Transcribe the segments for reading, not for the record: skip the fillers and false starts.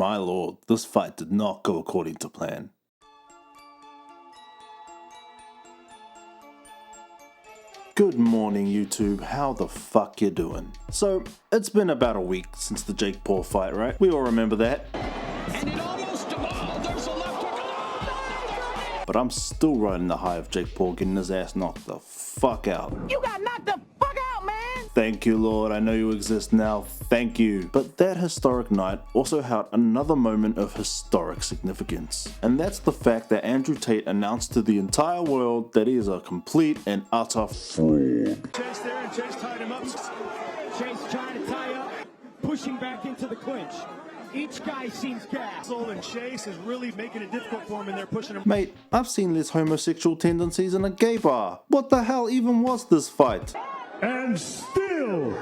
My lord, this fight did not go according to plan. Good morning YouTube, how the fuck you doing? So, it's been about a week since the Jake Paul fight, right? We all remember that. And it almost, there's a left hook. But I'm still riding the high of Jake Paul getting his ass knocked the fuck out. You got knocked the fuck out, man! Thank you, Lord, I know you exist now, thank you. But that historic night also held another moment of historic significance. And that's the fact that Andrew Tate announced to the entire world that he is a complete and utter fraud. Chase there, and Chase tied him up. Chase trying to tie up, pushing back into the clinch. Each guy seems gassed. And Chase is really making it difficult for him, and they're pushing him. Mate, I've seen less homosexual tendencies in a gay bar. What the hell even was this fight? And still,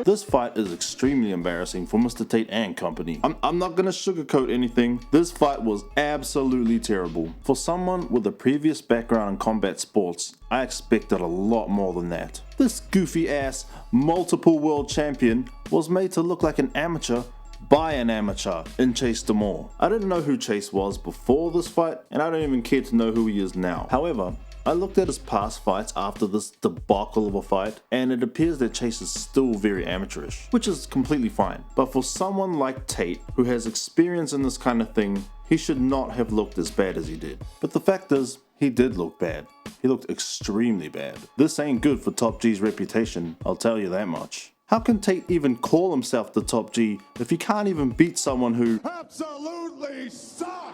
This fight is extremely embarrassing for Mr. Tate and company. I'm not gonna sugarcoat anything. This fight was absolutely terrible. For someone with a previous background in combat sports, I expected a lot more than that. This goofy ass, multiple world champion was made to look like an amateur by an amateur in Chase Demoor. I didn't know who Chase was before this fight, and I don't even care to know who he is now. However, I looked at his past fights after this debacle of a fight, and it appears that Chase is still very amateurish, which is completely fine. But for someone like Tate, who has experience in this kind of thing, he should not have looked as bad as he did. But the fact is, he did look bad. He looked extremely bad. This ain't good for Top G's reputation, I'll tell you that much. How can Tate even call himself the Top G if he can't even beat someone who absolutely sucks.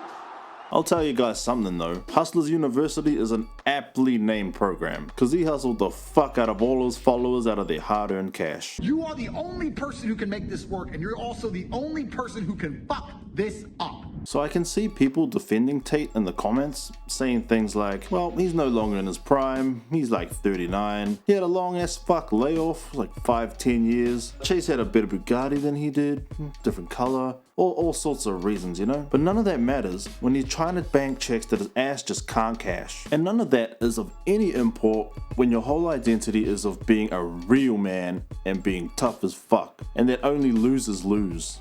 I'll tell you guys something though, Hustlers University is an aptly named program, because he hustled the fuck out of all his followers out of their hard-earned cash. You are the only person who can make this work, and you're also the only person who can fuck this up. So I can see people defending Tate in the comments, saying things like, well, he's no longer in his prime, he's like 39, he had a long ass fuck layoff, like 5-10 years, Chase had a better Bugatti than he did, different color, all sorts of reasons, you know? But none of that matters when you're trying to bank checks that his ass just can't cash. And none of that is of any import when your whole identity is of being a real man and being tough as fuck, and that only losers lose.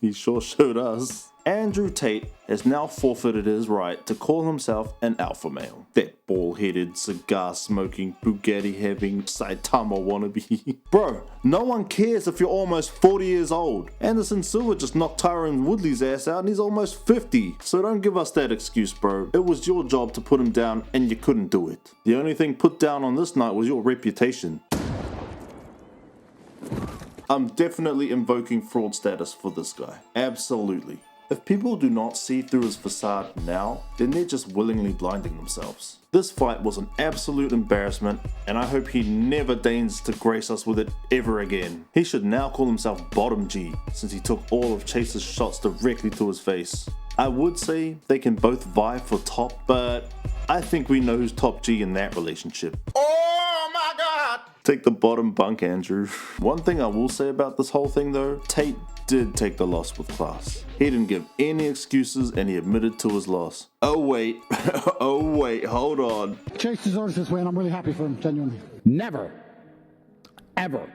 He sure showed us. Andrew Tate has now forfeited his right to call himself an alpha male. That bald-headed, cigar-smoking, Bugatti-having Saitama wannabe. Bro, no one cares if you're almost 40 years old. Anderson Silva just knocked Tyron Woodley's ass out and he's almost 50. So don't give us that excuse, bro. It was your job to put him down and you couldn't do it. The only thing put down on this night was your reputation. I'm definitely invoking fraud status for this guy. Absolutely. If people do not see through his facade now, then they're just willingly blinding themselves. This fight was an absolute embarrassment, and I hope he never deigns to grace us with it ever again. He should now call himself Bottom G, since he took all of Chase's shots directly to his face. I would say they can both vie for top, but I think we know who's Top G in that relationship. Oh my god! Take the bottom bunk, Andrew. One thing I will say about this whole thing though, Tate did take the loss with class. He didn't give any excuses and he admitted to his loss. Oh wait, oh wait, hold on. Chase deserves this win. I'm really happy for him, genuinely. Never, ever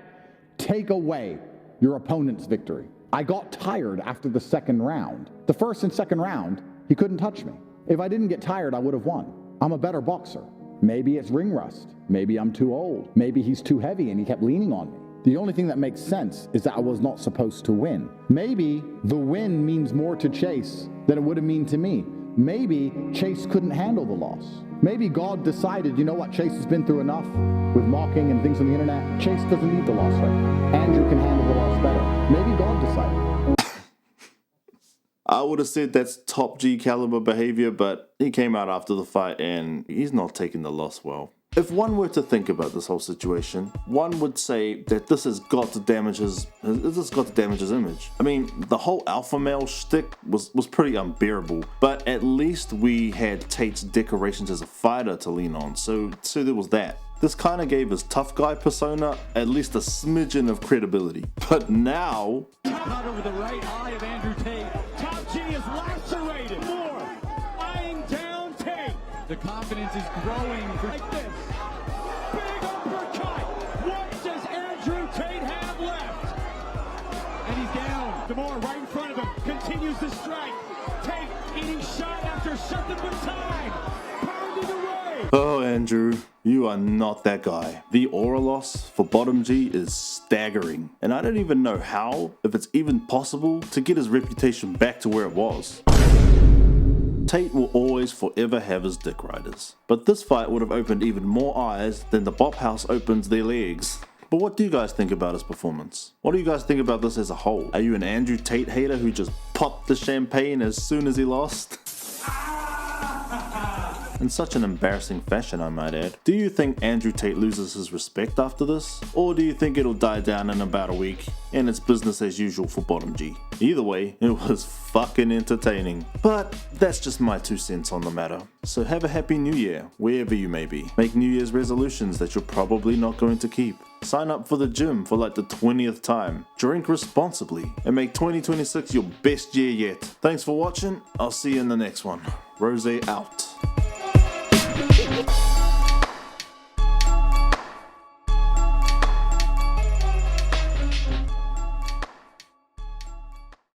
take away your opponent's victory. I got tired after the second round. The first and second round, he couldn't touch me. If I didn't get tired, I would have won. I'm a better boxer. Maybe it's ring rust. Maybe I'm too old. Maybe he's too heavy and he kept leaning on me. The only thing that makes sense is that I was not supposed to win. Maybe the win means more to Chase than it would have meant to me. Maybe Chase couldn't handle the loss. Maybe God decided, you know what, Chase has been through enough with mocking and things on the internet. Chase doesn't need the loss right. Andrew can handle the loss better. Maybe God decided. I would have said that's Top G caliber behavior, but he came out after the fight and he's not taking the loss well. If one were to think about this whole situation, one would say that this has got to damage his image. I mean, the whole alpha male shtick was pretty unbearable, but at least we had Tate's decorations as a fighter to lean on, so there was that. This kind of gave his tough guy persona at least a smidgen of credibility. But now... Cut over the right eye of Andrew Tate. Top G is lacerated. More. Eyeing down Tate. The confidence is growing like this. Big uppercut. What does Andrew Tate have left? And he's down. Demoor right in front of him. Continues to strike. Tate eating shot after shot but time. Pounding away. Oh, Andrew, you are not that guy. The aura loss for Bottom G is staggering. And I don't even know how, if it's even possible, to get his reputation back to where it was. Tate will always forever have his dick riders. But this fight would have opened even more eyes than the Bop House opens their legs. But what do you guys think about his performance? What do you guys think about this as a whole? Are you an Andrew Tate hater who just popped the champagne as soon as he lost? In such an embarrassing fashion, I might add. Do you think Andrew Tate loses his respect after this? Or do you think it'll die down in about a week and it's business as usual for Bottom G? Either way, it was fucking entertaining. But that's just my 2 cents on the matter. So have a happy new year, wherever you may be. Make New Year's resolutions that you're probably not going to keep. Sign up for the gym for like the 20th time. Drink responsibly and make 2026 your best year yet. Thanks for watching. I'll see you in the next one. Rose out.